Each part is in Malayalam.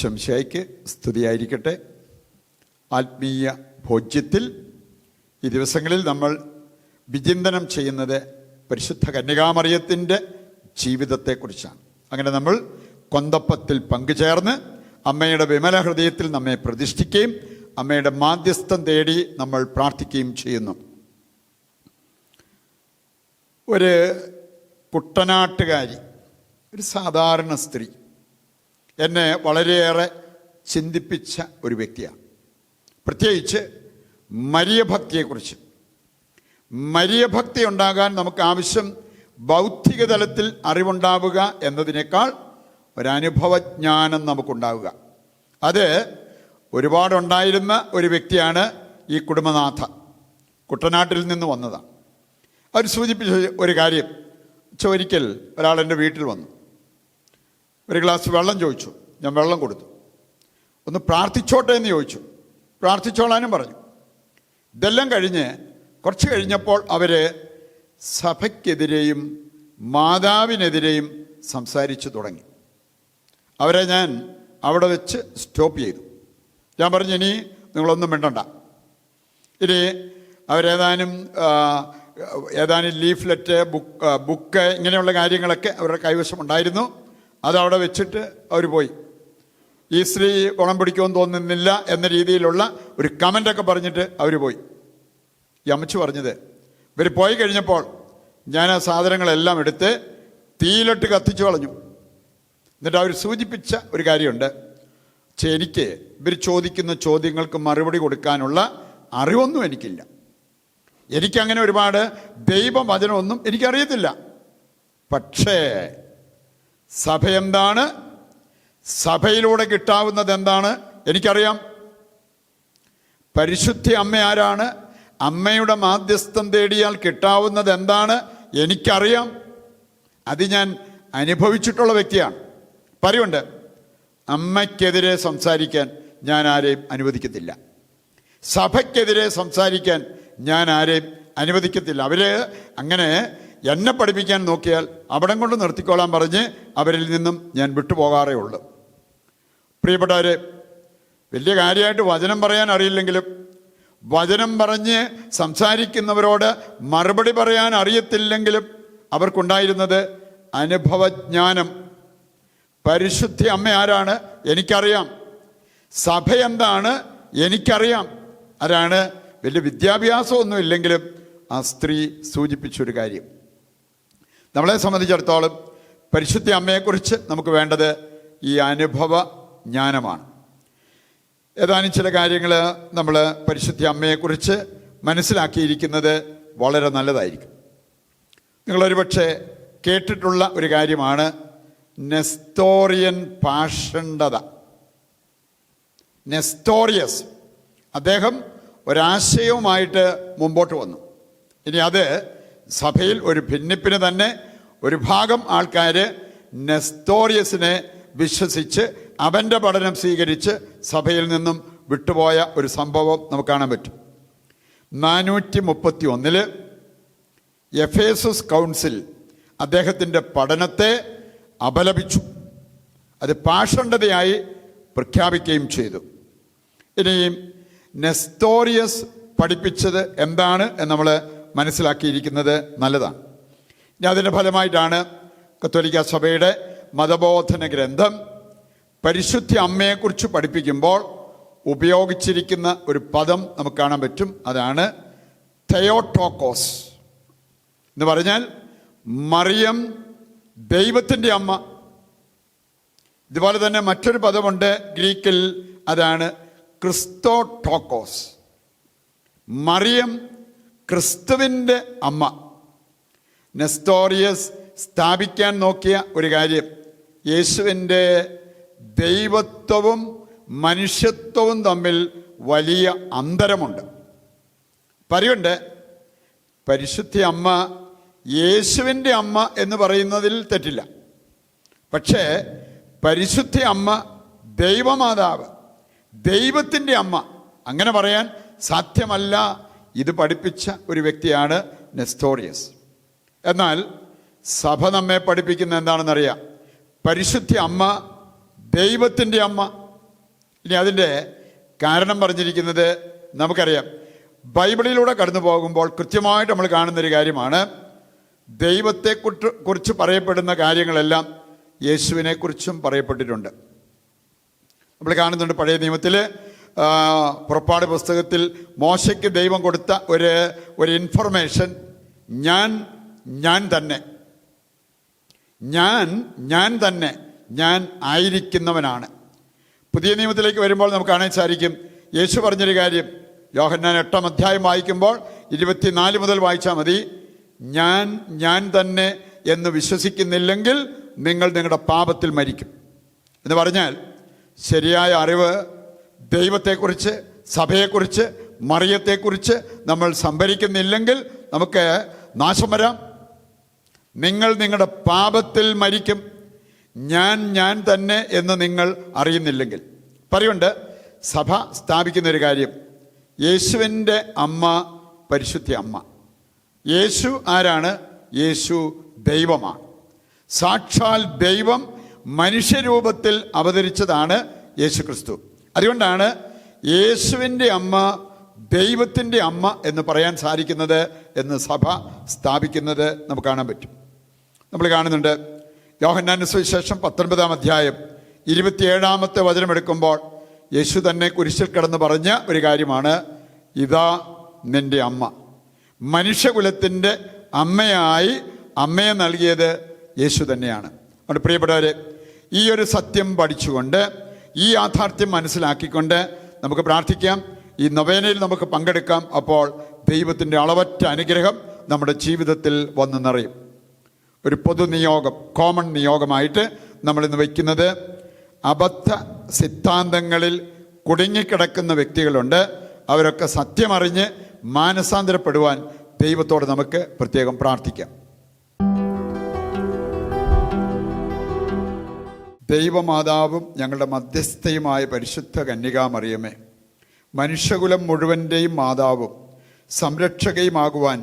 ഈശോമിശിഹായ്ക്ക് സ്തുതിയായിരിക്കട്ടെ. ആത്മീയ ഭോജ്യത്തിൽ ഈ ദിവസങ്ങളിൽ നമ്മൾ വിചിന്തനം ചെയ്യുന്നത് പരിശുദ്ധ കന്യകാമറിയത്തിൻ്റെ ജീവിതത്തെക്കുറിച്ചാണ്. അങ്ങനെ നമ്മൾ കൊന്തപ്പത്തിൽ പങ്കുചേർന്ന് അമ്മയുടെ വിമല ഹൃദയത്തിൽ നമ്മെ പ്രതിഷ്ഠിക്കുകയും അമ്മയുടെ മാധ്യസ്ഥം തേടി നമ്മൾ പ്രാർത്ഥിക്കുകയും ചെയ്യുന്നു. ഒരു കുട്ടനാട്ടുകാരി, ഒരു സാധാരണ സ്ത്രീ എന്നെ വളരെയേറെ ചിന്തിപ്പിച്ച ഒരു വ്യക്തിയാണ്. പ്രത്യേകിച്ച് മരിയഭക്തിയെക്കുറിച്ച്. മരിയഭക്തി ഉണ്ടാകാൻ നമുക്ക് ആവശ്യം ബൗദ്ധിക തലത്തിൽ അറിവുണ്ടാവുക എന്നതിനേക്കാൾ ഒരനുഭവജ്ഞാനം നമുക്കുണ്ടാവുക. അത് ഒരുപാടുണ്ടായിരുന്ന ഒരു വ്യക്തിയാണ് ഈ കുടുംബനാഥ. കുട്ടനാട്ടിൽ നിന്ന് വന്നതാണ്. അവർ സൂചിപ്പിച്ച ഒരു കാര്യം, ഒരിക്കൽ ഒരാൾ എൻ്റെ വീട്ടിൽ വന്നു, ഒരു ഗ്ലാസ് വെള്ളം ചോദിച്ചു. ഞാൻ വെള്ളം കൊടുത്തു. ഒന്ന് പ്രാർത്ഥിച്ചോട്ടെ എന്ന് ചോദിച്ചു. പ്രാർത്ഥിച്ചോളാനും പറഞ്ഞു. ഇതെല്ലാം കഴിഞ്ഞ് കുറച്ച് കഴിഞ്ഞപ്പോൾ അവർ സഭയ്ക്കെതിരെയും മാതാവിനെതിരെയും സംസാരിച്ചു തുടങ്ങി. അവരെ ഞാൻ അവിടെ വെച്ച് സ്റ്റോപ്പ് ചെയ്തു. ഞാൻ പറഞ്ഞു, ഇനി നിങ്ങളൊന്നും മിണ്ടണ്ട. ഇനി ഏതാനും ലീഫ്ലെറ്റ്, ബുക്ക് ഇങ്ങനെയുള്ള കാര്യങ്ങളൊക്കെ അവരുടെ കൈവശം ഉണ്ടായിരുന്നു. അതവിടെ വെച്ചിട്ട് അവർ പോയി. ഈ സ്ത്രീ ഗുണം പിടിക്കുമെന്ന് തോന്നുന്നില്ല എന്ന രീതിയിലുള്ള ഒരു കമൻ്റൊക്കെ പറഞ്ഞിട്ട് അവർ പോയി. ഈ അമ്മച്ചി പറഞ്ഞത്, ഇവർ പോയി കഴിഞ്ഞപ്പോൾ ഞാൻ ആ സാധനങ്ങളെല്ലാം എടുത്ത് തീയിലിട്ട് കത്തിച്ചു കളഞ്ഞു. എന്നിട്ട് അവർ സൂചിപ്പിച്ച ഒരു കാര്യമുണ്ട്, എനിക്ക് ഇവർ ചോദിക്കുന്ന ചോദ്യങ്ങൾക്ക് മറുപടി കൊടുക്കാനുള്ള അറിവൊന്നും എനിക്കില്ല. എനിക്കങ്ങനെ ഒരുപാട് ദൈവവചനമൊന്നും എനിക്കറിയത്തില്ല. പക്ഷേ സഭ എന്താണ്, സഭയിലൂടെ കിട്ടാവുന്നത് എന്താണ് എനിക്കറിയാം. പരിശുദ്ധ അമ്മ ആരാണ്, അമ്മയുടെ മാധ്യസ്ഥം തേടിയാൽ കിട്ടാവുന്നത് എന്താണ് എനിക്കറിയാം. അത് ഞാൻ അനുഭവിച്ചിട്ടുള്ള വ്യക്തിയാണ്. പറയുണ്ട്, അമ്മയ്ക്കെതിരെ സംസാരിക്കാൻ ഞാൻ ആരെയും അനുവദിക്കത്തില്ല. സഭയ്ക്കെതിരെ സംസാരിക്കാൻ ഞാൻ ആരെയും അനുവദിക്കത്തില്ല. അവർ അങ്ങനെ എന്നെ പഠിപ്പിക്കാൻ നോക്കിയാൽ അവിടം കൊണ്ട് നിർത്തിക്കോളാൻ പറഞ്ഞ് അവരിൽ നിന്നും ഞാൻ വിട്ടുപോകാറേ ഉള്ളൂ. പ്രിയപ്പെട്ടവരെ, വലിയ കാര്യമായിട്ട് വചനം പറയാൻ അറിയില്ലെങ്കിലും വചനം പറഞ്ഞ് സംസാരിക്കുന്നവരോട് മറുപടി പറയാൻ അറിയത്തില്ലെങ്കിലും അവർക്കുണ്ടായിരുന്നത് അനുഭവജ്ഞാനം. പരിശുദ്ധ അമ്മ ആരാണ് എനിക്കറിയാം, സഭ എന്താണ് എനിക്കറിയാം. അതാണ് വലിയ വിദ്യാഭ്യാസമൊന്നും ഇല്ലെങ്കിലും ആ സ്ത്രീ സൂചിപ്പിച്ചൊരു കാര്യം. നമ്മളെ സംബന്ധിച്ചിടത്തോളം പരിശുദ്ധ അമ്മയെക്കുറിച്ച് നമുക്ക് വേണ്ടത് ഈ അനുഭവ ജ്ഞാനമാണ്. ഏതാനും ചില കാര്യങ്ങൾ നമ്മൾ പരിശുദ്ധ അമ്മയെക്കുറിച്ച് മനസ്സിലാക്കിയിരിക്കുന്നത് വളരെ നല്ലതായിരിക്കും. നിങ്ങളൊരു പക്ഷേ കേട്ടിട്ടുള്ള ഒരു കാര്യമാണ് നെസ്തോറിയൻ പാഷണ്ഡത. നെസ്തോറിയസ് അദ്ദേഹം ഒരാശയവുമായിട്ട് മുമ്പോട്ട് വന്നു. ഇനി അത് സഭയിൽ ഒരു ഭിന്നിപ്പിന് തന്നെ ഒരു ഭാഗം ആൾക്കാർ നെസ്തോറിയസിനെ വിശ്വസിച്ച് അവൻ്റെ പഠനം സ്വീകരിച്ച് സഭയിൽ നിന്നും വിട്ടുപോയ ഒരു സംഭവം നമുക്ക് കാണാൻ പറ്റും. 431 എഫേസസ് കൗൺസിൽ അദ്ദേഹത്തിൻ്റെ പഠനത്തെ അപലപിച്ചു. അത് പാഷണ്ഡതയായി പ്രഖ്യാപിക്കുകയും ചെയ്തു. ഇനിയും നെസ്തോറിയസ് പഠിപ്പിച്ചത് എന്താണ് എന്ന് നമ്മൾ മനസ്സിലാക്കിയിരിക്കുന്നത് നല്ലതാണ്. ഇനി അതിൻ്റെ ഫലമായിട്ടാണ് കത്തോലിക്ക സഭയുടെ മതബോധന ഗ്രന്ഥം പരിശുദ്ധ അമ്മയെക്കുറിച്ച് പഠിപ്പിക്കുമ്പോൾ ഉപയോഗിച്ചിരിക്കുന്ന ഒരു പദം നമുക്ക് കാണാൻ പറ്റും. അതാണ് തെയോട്ടോക്കോസ് എന്ന് പറഞ്ഞാൽ മറിയം ദൈവത്തിൻ്റെ അമ്മ. ഇതുപോലെ തന്നെ മറ്റൊരു പദമുണ്ട് ഗ്രീക്കിൽ, അതാണ് ക്രിസ്തോട്ടോക്കോസ്. മറിയം ക്രിസ്തുവിൻ്റെ അമ്മ. നെസ്തോറിയസ് സ്ഥാപിക്കാൻ നോക്കിയ ഒരു കാര്യം, യേശുവിൻ്റെ ദൈവത്വവും മനുഷ്യത്വവും തമ്മിൽ വലിയ അന്തരമുണ്ട്. പറയുണ്ട്, പരിശുദ്ധ അമ്മ യേശുവിൻ്റെ അമ്മ എന്ന് പറയുന്നതിൽ തെറ്റില്ല. പക്ഷേ പരിശുദ്ധ അമ്മ ദൈവമാതാവ്, ദൈവത്തിൻ്റെ അമ്മ, അങ്ങനെ പറയാൻ സാധ്യമല്ല. ഇത് പഠിപ്പിച്ച ഒരു വ്യക്തിയാണ് നെസ്തോറിയസ്. എന്നാൽ സഭ നമ്മെ പഠിപ്പിക്കുന്ന എന്താണെന്നറിയാം. പരിശുദ്ധ അമ്മ ദൈവത്തിൻ്റെ അമ്മ. ഇനി അതിൻ്റെ കാരണം പറഞ്ഞിരിക്കുന്നത് നമുക്കറിയാം. ബൈബിളിലൂടെ കടന്നു പോകുമ്പോൾ കൃത്യമായിട്ട് നമ്മൾ കാണുന്നൊരു കാര്യമാണ്, ദൈവത്തെക്കുറിച്ച് പറയപ്പെടുന്ന കാര്യങ്ങളെല്ലാം യേശുവിനെക്കുറിച്ചും പറയപ്പെട്ടിട്ടുണ്ട്. നമ്മൾ കാണുന്നുണ്ട് പഴയ നിയമത്തിൽ പുറപ്പാട് പുസ്തകത്തിൽ മോശയ്ക്ക് ദൈവം കൊടുത്ത ഒരു ഇൻഫർമേഷൻ, ഞാൻ തന്നെ ഞാൻ ആയിരിക്കുന്നവനാണ്. പുതിയ നിയമത്തിലേക്ക് വരുമ്പോൾ നമുക്ക് കാണാൻ സാധിക്കും, യേശു പറഞ്ഞൊരു കാര്യം യോഹന്നാൻ 8-ാം അധ്യായം വായിക്കുമ്പോൾ 24 മുതൽ വായിച്ചാൽ മതി. ഞാൻ തന്നെ എന്ന് വിശ്വസിക്കുന്നില്ലെങ്കിൽ നിങ്ങൾ നിങ്ങളുടെ പാപത്തിൽ മരിക്കും എന്ന് പറഞ്ഞാൽ, ശരിയായ അറിവ് ദൈവത്തെക്കുറിച്ച്, സഭയെക്കുറിച്ച്, മറിയത്തെക്കുറിച്ച് നമ്മൾ സംഭരിക്കുന്നില്ലെങ്കിൽ നമുക്ക് നാശം വരാം. നിങ്ങൾ നിങ്ങളുടെ പാപത്തിൽ മരിക്കും, ഞാൻ തന്നെ എന്ന് നിങ്ങൾ അറിയുന്നില്ലെങ്കിൽ. പറയുണ്ട്, സഭ സ്ഥാപിക്കുന്നൊരു കാര്യം, യേശുവിൻ്റെ അമ്മ പരിശുദ്ധ അമ്മ. യേശു ആരാണ്? യേശു ദൈവമാണ്. സാക്ഷാൽ ദൈവം മനുഷ്യരൂപത്തിൽ അവതരിച്ചതാണ് യേശു ക്രിസ്തു. അതുകൊണ്ടാണ് യേശുവിൻ്റെ അമ്മ ദൈവത്തിൻ്റെ അമ്മ എന്ന് പറയാൻ സാധിക്കുന്നത് എന്ന് സഭ സ്ഥാപിക്കുന്നത് നമുക്ക് കാണാൻ പറ്റും. നമ്മൾ കാണുന്നുണ്ട് യോഹന്നാന്റെ സുവിശേഷം 19-ാം അധ്യായം 27-ാമത്തെ വചനം എടുക്കുമ്പോൾ യേശു തന്നെ കുരിശിൽ കിടന്ന് പറഞ്ഞ ഒരു കാര്യമാണ്, ഇതാ നിന്റെ അമ്മ. മനുഷ്യകുലത്തിൻ്റെ അമ്മയായി അമ്മയെ നൽകിയത് യേശു തന്നെയാണ്. അതുകൊണ്ട് പ്രിയപ്പെട്ടവരെ, ഈ ഒരു സത്യം പഠിച്ചുകൊണ്ട്, ഈ യാഥാർത്ഥ്യം മനസ്സിലാക്കിക്കൊണ്ട് നമുക്ക് പ്രാർത്ഥിക്കാം. ഈ നൊവേനയിൽ നമുക്ക് പങ്കെടുക്കാം. അപ്പോൾ ദൈവത്തിൻ്റെ അളവറ്റ അനുഗ്രഹം നമ്മുടെ ജീവിതത്തിൽ വന്നു നിറയും. ഒരു പൊതു നിയോഗം, കോമൺ നിയോഗമായിട്ട് നമ്മളിന്ന് വയ്ക്കുന്നത്, അബദ്ധ സിദ്ധാന്തങ്ങളിൽ കുടുങ്ങിക്കിടക്കുന്ന വ്യക്തികളുണ്ട്. അവരൊക്കെ സത്യമറിഞ്ഞ് മാനസാന്തരപ്പെടുവാൻ ദൈവത്തോട് നമുക്ക് പ്രത്യേകം പ്രാർത്ഥിക്കാം. ദൈവമാതാവും ഞങ്ങളുടെ മധ്യസ്ഥയുമായ പരിശുദ്ധ കന്യകാമറിയമേ, മനുഷ്യകുലം മുഴുവൻ്റെയും മാതാവും സംരക്ഷകയുമാകുവാൻ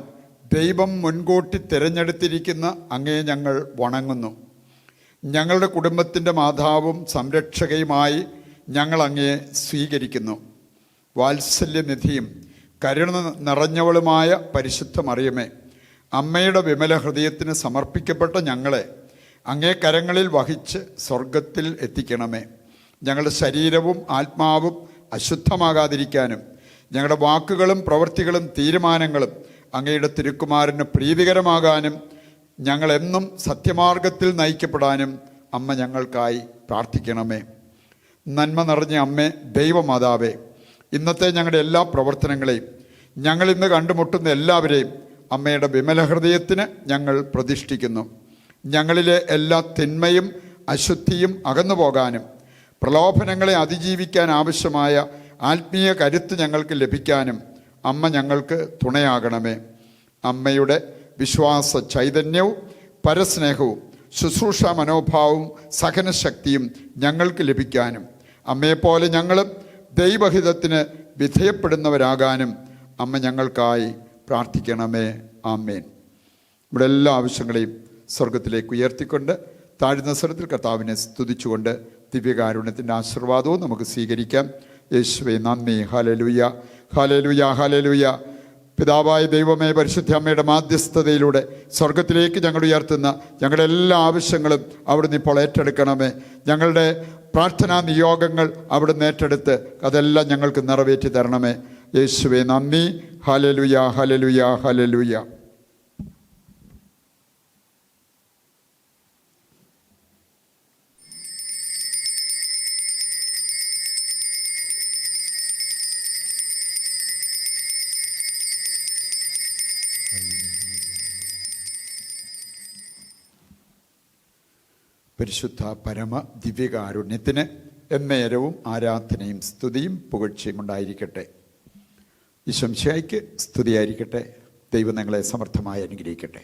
ദൈവം മുൻകൂട്ടി തിരഞ്ഞെടുത്തിരിക്കുന്ന അങ്ങേ ഞങ്ങൾ വണങ്ങുന്നു. ഞങ്ങളുടെ കുടുംബത്തിൻ്റെ മാതാവും സംരക്ഷകയുമായി ഞങ്ങൾ അങ്ങയെ സ്വീകരിക്കുന്നു. വാത്സല്യനിധിയും കരുണ നിറഞ്ഞവളുമായ പരിശുദ്ധ മറിയമേ, അമ്മയുടെ വിമല ഹൃദയത്തിന് സമർപ്പിക്കപ്പെട്ട ഞങ്ങളെ അങ്ങേ കരങ്ങളിൽ വഹിച്ച് സ്വർഗത്തിൽ എത്തിക്കണമേ. ഞങ്ങളുടെ ശരീരവും ആത്മാവും അശുദ്ധമാകാതിരിക്കാനും ഞങ്ങളുടെ വാക്കുകളും പ്രവൃത്തികളും തീരുമാനങ്ങളും അങ്ങയുടെ തിരുക്കുമാരന് പ്രീതികരമാകാനും ഞങ്ങളെന്നും സത്യമാർഗത്തിൽ നയിക്കപ്പെടാനും അമ്മ ഞങ്ങൾക്കായി പ്രാർത്ഥിക്കണമേ. നന്മ നിറഞ്ഞ അമ്മേ, ദൈവമാതാവേ, ഇന്നത്തെ ഞങ്ങളുടെ എല്ലാ പ്രവർത്തനങ്ങളെയും, ഞങ്ങളിന്ന് കണ്ടുമുട്ടുന്ന എല്ലാവരെയും അമ്മയുടെ വിമല ഹൃദയത്തിന് ഞങ്ങൾ പ്രതിഷ്ഠിക്കുന്നു. ഞങ്ങളിലെ എല്ലാ തിന്മയും അശുദ്ധിയും അകന്നു പോകാനും പ്രലോഭനങ്ങളെ അതിജീവിക്കാൻ ആവശ്യമായ ആത്മീയ കരുത്ത് ഞങ്ങൾക്ക് ലഭിക്കാനും അമ്മ ഞങ്ങൾക്ക് തുണയാകണമേ. അമ്മയുടെ വിശ്വാസ ചൈതന്യവും പരസ്നേഹവും ശുശ്രൂഷ മനോഭാവവും സഹനശക്തിയും ഞങ്ങൾക്ക് ലഭിക്കാനും അമ്മയെപ്പോലെ ഞങ്ങളും ദൈവഹിതത്തിന് വിധേയപ്പെടുന്നവരാകാനും അമ്മ ഞങ്ങൾക്കായി പ്രാർത്ഥിക്കണമേ. ആമേൻ. ഇവിടെ എല്ലാ ആവശ്യങ്ങളെയും സ്വർഗത്തിലേക്ക് ഉയർത്തിക്കൊണ്ട് താഴ്ന്ന സ്വരത്തിൽ കർത്താവിനെ സ്തുതിച്ചുകൊണ്ട് ദിവ്യകാരുണ്യത്തിൻ്റെ ആശീർവാദവും നമുക്ക് സ്വീകരിക്കാം. യേശുവേ നന്ദി. Hallelujah, hallelujah, hallelujah. പിതാവായ ദൈവമേ, പരിശുദ്ധ അമ്മയുടെ മാധ്യസ്ഥതയിലൂടെ സ്വർഗത്തിലേക്ക് ഞങ്ങൾ ഉയർത്തുന്ന ഞങ്ങളുടെ എല്ലാ ആവശ്യങ്ങളും അവിടുന്ന് ഇപ്പോൾ ഏറ്റെടുക്കണമേ. ഞങ്ങളുടെ പ്രാർത്ഥനാ നിയോഗങ്ങൾ അവിടുന്ന് ഏറ്റെടുത്ത് അതെല്ലാം ഞങ്ങൾക്ക് നിറവേറ്റി തരണമേ. യേശുവേ നന്ദി. Hallelujah, hallelujah, hallelujah. പരിശുദ്ധ പരമ ദിവ്യകാരുണ്യത്തിന് എന്നേരവും ആരാധനയും സ്തുതിയും പുകഴ്ചയും ഉണ്ടായിരിക്കട്ടെ. ഈശോ മിശിഹായ്ക്ക് സ്തുതിയായിരിക്കട്ടെ. ദൈവം നിങ്ങളെ സമർത്ഥമായി അനുഗ്രഹിക്കട്ടെ.